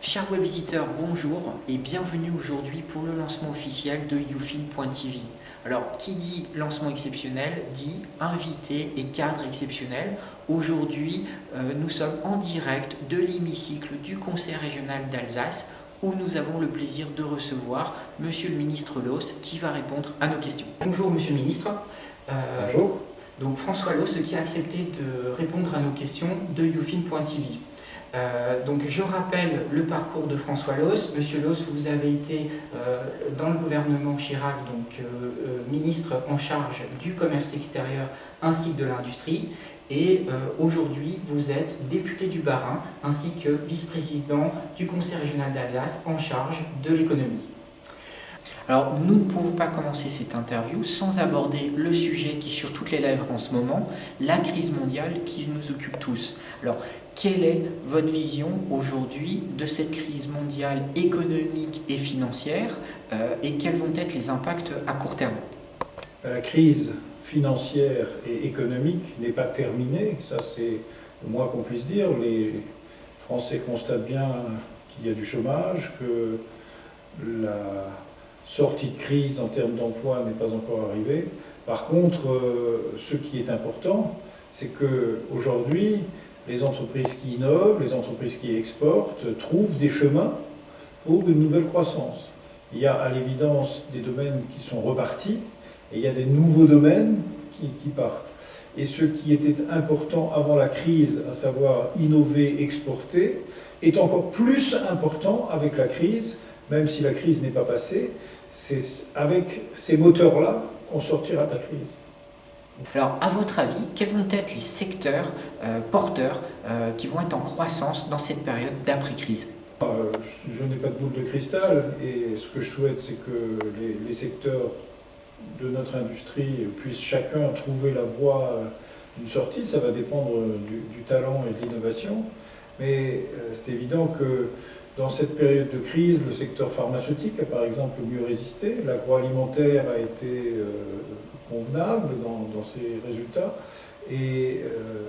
Chers web visiteurs, bonjour et bienvenue aujourd'hui pour le lancement officiel de youfin.tv. Alors, qui dit lancement exceptionnel dit invité et cadre exceptionnel. Aujourd'hui, nous sommes en direct de l'hémicycle du Conseil régional d'Alsace où nous avons le plaisir de recevoir Monsieur le ministre Loos qui va répondre à nos questions. Bonjour Monsieur le ministre. Bonjour. Donc François Loos qui a accepté de répondre à nos questions de youfin.tv. Donc je rappelle le parcours de François Loos. Monsieur Loos, vous avez été dans le gouvernement Chirac, donc ministre en charge du commerce extérieur ainsi que de l'industrie. Et aujourd'hui, vous êtes député du Bas-Rhin ainsi que vice-président du Conseil régional d'Alsace en charge de l'économie. Alors, nous ne pouvons pas commencer cette interview sans aborder le sujet qui est sur toutes les lèvres en ce moment, la crise mondiale qui nous occupe tous. Alors, quelle est votre vision aujourd'hui de cette crise mondiale économique et financière et quels vont être les impacts à court terme? La crise financière et économique n'est pas terminée, ça c'est le moins qu'on puisse dire. Les Français constatent bien qu'il y a du chômage, que la sortie de crise en termes d'emploi n'est pas encore arrivée. Par contre, ce qui est important, c'est qu'aujourd'hui, les entreprises qui innovent, les entreprises qui exportent, trouvent des chemins pour une nouvelle croissance. Il y a à l'évidence des domaines qui sont repartis, et il y a des nouveaux domaines qui partent. Et ce qui était important avant la crise, à savoir innover, exporter, est encore plus important avec la crise, même si la crise n'est pas passée. C'est avec ces moteurs-là qu'on sortira de la crise. Alors, à votre avis, quels vont être les secteurs porteurs qui vont être en croissance dans cette période d'après-crise? Je n'ai pas de boule de cristal et ce que je souhaite, c'est que les secteurs de notre industrie puissent chacun trouver la voie d'une sortie. Ça va dépendre du talent et de l'innovation. Mais c'est évident que dans cette période de crise, le secteur pharmaceutique a par exemple mieux résisté. L'agroalimentaire a été convenable dans ses résultats. Et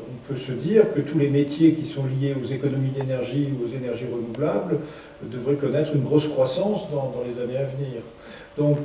on peut se dire que tous les métiers qui sont liés aux économies d'énergie ou aux énergies renouvelables devraient connaître une grosse croissance dans les années à venir. Donc,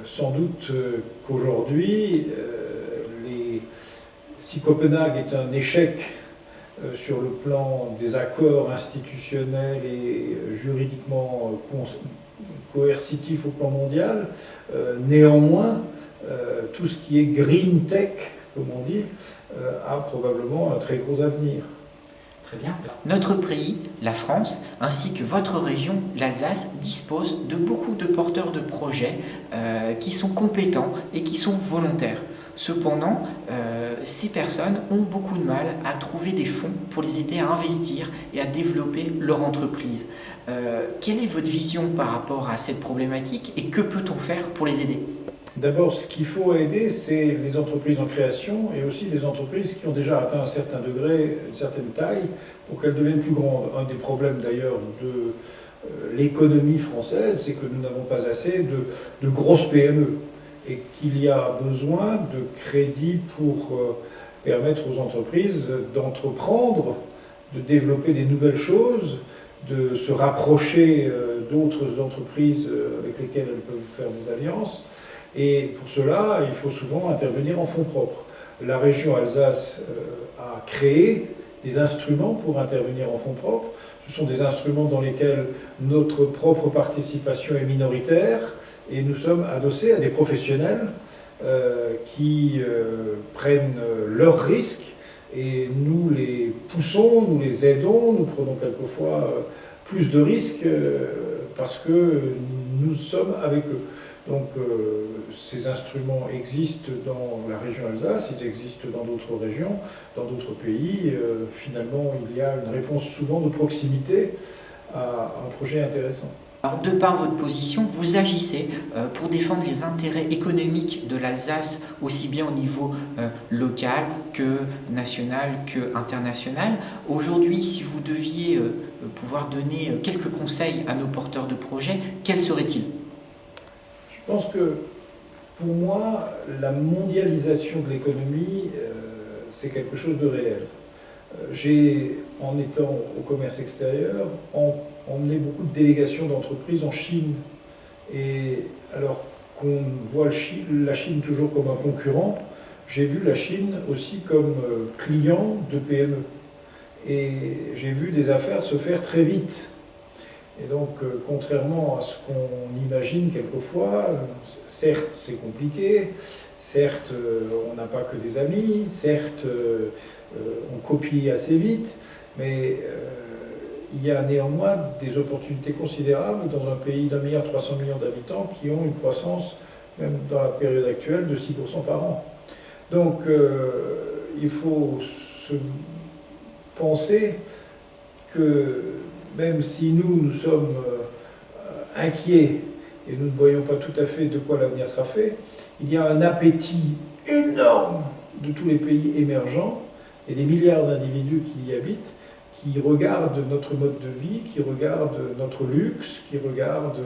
sans doute qu'aujourd'hui, si Copenhague est un échec sur le plan des accords institutionnels et juridiquement coercitifs au plan mondial, néanmoins, tout ce qui est green tech, comme on dit, a probablement un très gros avenir. Très bien. Notre pays, la France, ainsi que votre région, l'Alsace, dispose de beaucoup de porteurs de projets qui sont compétents et qui sont volontaires. Cependant, ces personnes ont beaucoup de mal à trouver des fonds pour les aider à investir et à développer leur entreprise. Quelle est votre vision par rapport à cette problématique et que peut-on faire pour les aider? D'abord, ce qu'il faut aider, c'est les entreprises en création et aussi les entreprises qui ont déjà atteint un certain degré, une certaine taille, pour qu'elles deviennent plus grandes. Un des problèmes d'ailleurs de l'économie française, c'est que nous n'avons pas assez de grosses PME et qu'il y a besoin de crédits pour permettre aux entreprises d'entreprendre, de développer des nouvelles choses, de se rapprocher d'autres entreprises avec lesquelles elles peuvent faire des alliances. Et pour cela, il faut souvent intervenir en fonds propres. La région Alsace a créé des instruments pour intervenir en fonds propres. Ce sont des instruments dans lesquels notre propre participation est minoritaire et nous sommes adossés à des professionnels qui prennent leurs risques et nous les poussons, nous les aidons, nous prenons quelquefois plus de risques parce que nous sommes avec eux. Donc ces instruments existent dans la région Alsace, ils existent dans d'autres régions, dans d'autres pays. Finalement, il y a une réponse souvent de proximité à un projet intéressant. Alors, de par votre position, vous agissez pour défendre les intérêts économiques de l'Alsace, aussi bien au niveau local que national que international. Aujourd'hui, si vous deviez pouvoir donner quelques conseils à nos porteurs de projets, quels seraient-ils? Je pense que pour moi, la mondialisation de l'économie, c'est quelque chose de réel. J'ai, en étant au commerce extérieur, emmené beaucoup de délégations d'entreprises en Chine. Et alors qu'on voit la Chine toujours comme un concurrent, j'ai vu la Chine aussi comme client de PME. Et j'ai vu des affaires se faire très vite. Et donc, contrairement à ce qu'on imagine quelquefois, certes c'est compliqué, certes on n'a pas que des amis, certes on copie assez vite, mais il y a néanmoins des opportunités considérables dans un pays d'1,3 milliard d'habitants qui ont une croissance, même dans la période actuelle, de 6% par an. Donc il faut se penser que même si nous sommes inquiets et nous ne voyons pas tout à fait de quoi l'avenir sera fait, il y a un appétit énorme de tous les pays émergents et des milliards d'individus qui y habitent, qui regardent notre mode de vie, qui regardent notre luxe, qui regardent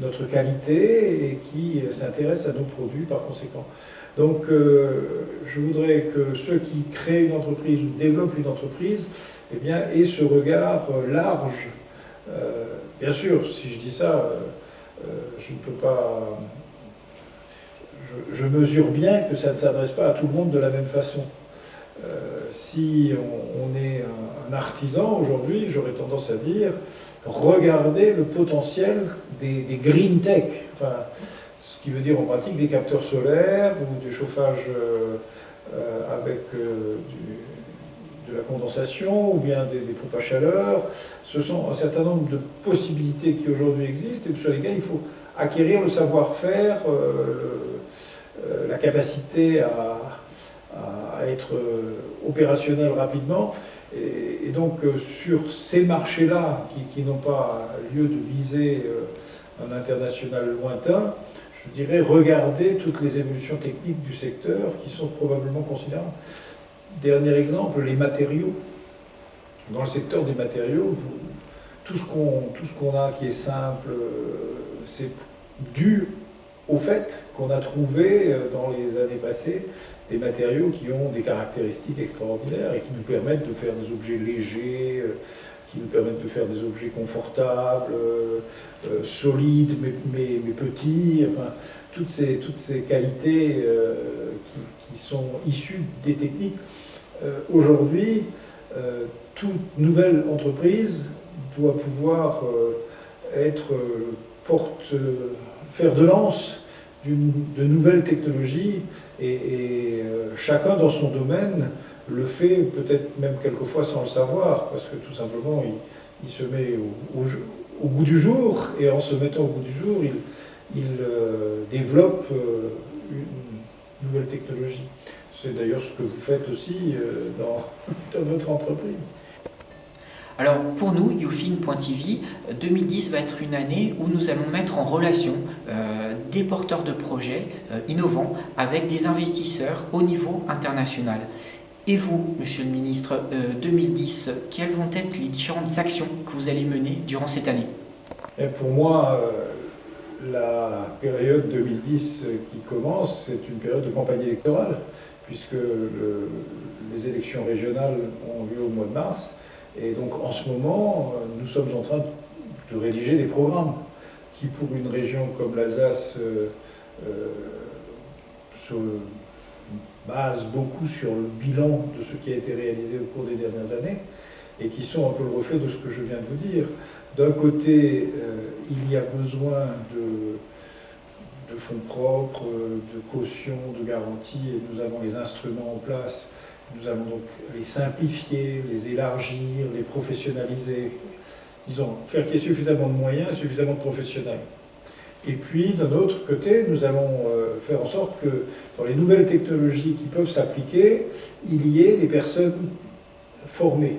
notre qualité et qui s'intéressent à nos produits par conséquent. Donc je voudrais que ceux qui créent une entreprise ou développent une entreprise eh bien, aient ce regard large. Bien sûr, si je dis ça, je ne peux pas... Je mesure bien que ça ne s'adresse pas à tout le monde de la même façon. Si on est un artisan aujourd'hui, j'aurais tendance à dire, regardez le potentiel des green tech, enfin, ce qui veut dire en pratique des capteurs solaires ou du chauffage avec de la condensation ou bien des pompes à chaleur. Ce sont un certain nombre de possibilités qui aujourd'hui existent et sur lesquelles il faut acquérir le savoir-faire, la capacité à être opérationnel rapidement. Et donc sur ces marchés-là, qui n'ont pas lieu de viser un international lointain, je dirais regarder toutes les évolutions techniques du secteur qui sont probablement considérables. Dernier exemple, les matériaux. Dans le secteur des matériaux, tout ce qu'on a qui est simple, c'est dû au fait qu'on a trouvé dans les années passées des matériaux qui ont des caractéristiques extraordinaires et qui nous permettent de faire des objets légers, qui nous permettent de faire des objets confortables, solides mais petits, enfin, toutes ces qualités qui sont issues des techniques. Aujourd'hui, toute nouvelle entreprise doit pouvoir faire de lance de nouvelles technologies et chacun dans son domaine le fait peut-être même quelquefois sans le savoir parce que tout simplement il se met au goût du jour et en se mettant au goût du jour il développe une nouvelle technologie. C'est d'ailleurs ce que vous faites aussi dans votre entreprise. Alors pour nous, youfin.tv, 2010 va être une année où nous allons mettre en relation des porteurs de projets innovants avec des investisseurs au niveau international. Et vous, Monsieur le Ministre, 2010, quelles vont être les différentes actions que vous allez mener durant cette année? Et pour moi, la période 2010 qui commence, c'est une période de campagne électorale, puisque les élections régionales ont lieu au mois de mars. Et donc en ce moment, nous sommes en train de rédiger des programmes qui, pour une région comme l'Alsace, se basent beaucoup sur le bilan de ce qui a été réalisé au cours des dernières années et qui sont un peu le reflet de ce que je viens de vous dire. D'un côté, il y a besoin de fonds propres, de caution, de garantie, et nous avons les instruments en place. Nous allons donc les simplifier, les élargir, les professionnaliser, disons, faire qu'il y ait suffisamment de moyens et suffisamment de professionnels. Et puis, d'un autre côté, nous allons faire en sorte que dans les nouvelles technologies qui peuvent s'appliquer, il y ait des personnes formées.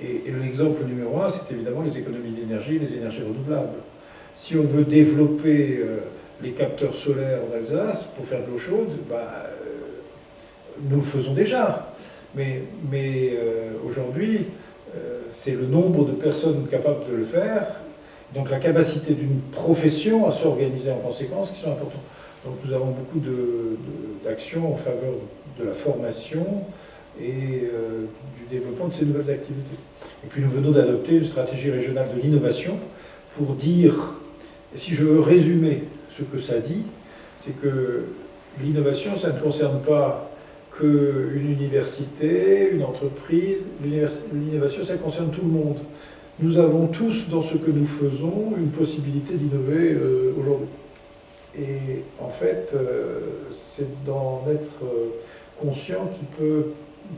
Et l'exemple numéro 1, c'est évidemment les économies d'énergie, les énergies renouvelables. Si on veut développer les capteurs solaires en Alsace pour faire de l'eau chaude, nous le faisons déjà. Mais aujourd'hui, c'est le nombre de personnes capables de le faire, donc la capacité d'une profession à s'organiser en conséquence qui sont importantes. Donc nous avons beaucoup d'actions en faveur de la formation et du de ces nouvelles activités. Et puis nous venons d'adopter une stratégie régionale de l'innovation pour dire, si je veux résumer ce que ça dit, c'est que l'innovation, ça ne concerne pas qu'une université, une entreprise. L'innovation, ça concerne tout le monde. Nous avons tous, dans ce que nous faisons, une possibilité d'innover aujourd'hui. Et en fait, c'est d'en être conscient qui peut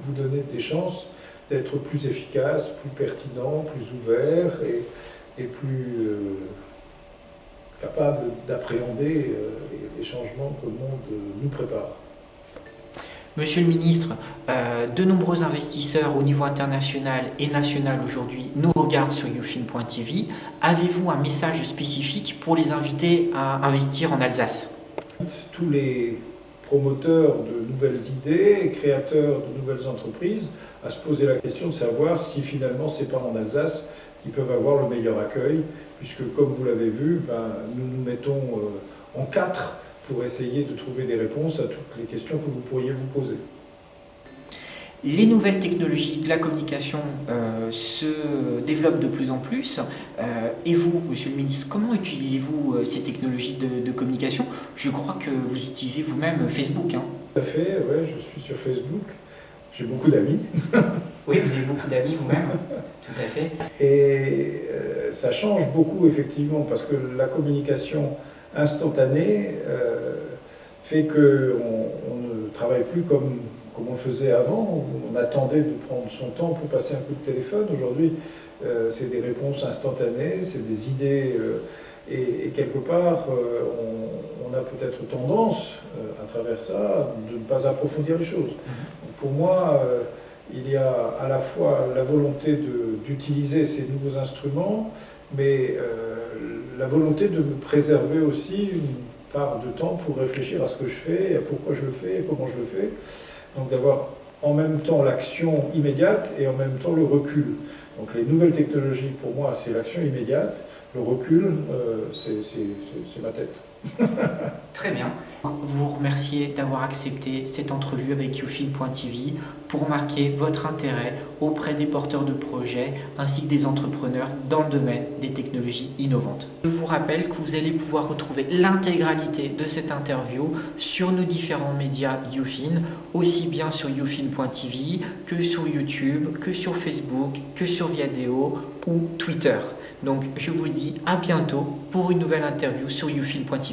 vous donner des chances d'être plus efficace, plus pertinent, plus ouvert et plus capable d'appréhender les changements que le monde nous prépare. Monsieur le ministre, de nombreux investisseurs au niveau international et national aujourd'hui nous regardent sur youfin.tv. Avez-vous un message spécifique pour les inviter à investir en Alsace? Tous les promoteurs de nouvelles idées, créateurs de nouvelles entreprises, à se poser la question de savoir si finalement c'est pas en Alsace qu'ils peuvent avoir le meilleur accueil, puisque comme vous l'avez vu, nous nous mettons en quatre pour essayer de trouver des réponses à toutes les questions que vous pourriez vous poser. Les nouvelles technologies de la communication se développent de plus en plus. Et vous, monsieur le ministre, comment utilisez-vous ces technologies de communication? Je crois que vous utilisez vous-même Facebook. Hein. Tout à fait, ouais, je suis sur Facebook. J'ai beaucoup d'amis. Oui, vous avez beaucoup d'amis vous-même, tout à fait. Et ça change beaucoup, effectivement, parce que la communication instantanée fait qu'on ne travaille plus comme on le faisait avant. On attendait de prendre son temps pour passer un coup de téléphone. Aujourd'hui, c'est des réponses instantanées, c'est des idées. Et quelque part, on a peut-être tendance, à travers ça, de ne pas approfondir les choses. Donc pour moi, il y a à la fois la volonté d'utiliser ces nouveaux instruments, mais la volonté de me préserver aussi une part de temps pour réfléchir à ce que je fais, à pourquoi je le fais et comment je le fais. Donc d'avoir en même temps l'action immédiate et en même temps le recul. Donc les nouvelles technologies, pour moi, c'est l'action immédiate. Le recul, c'est ma tête. Très bien. Vous remercier d'avoir accepté cette entrevue avec youfin.tv pour marquer votre intérêt auprès des porteurs de projets ainsi que des entrepreneurs dans le domaine des technologies innovantes. Je vous rappelle que vous allez pouvoir retrouver l'intégralité de cette interview sur nos différents médias Youfin, aussi bien sur youfin.tv que sur YouTube, que sur Facebook, que sur Viadeo ou Twitter. Donc je vous dis à bientôt pour une nouvelle interview sur youfin.tv.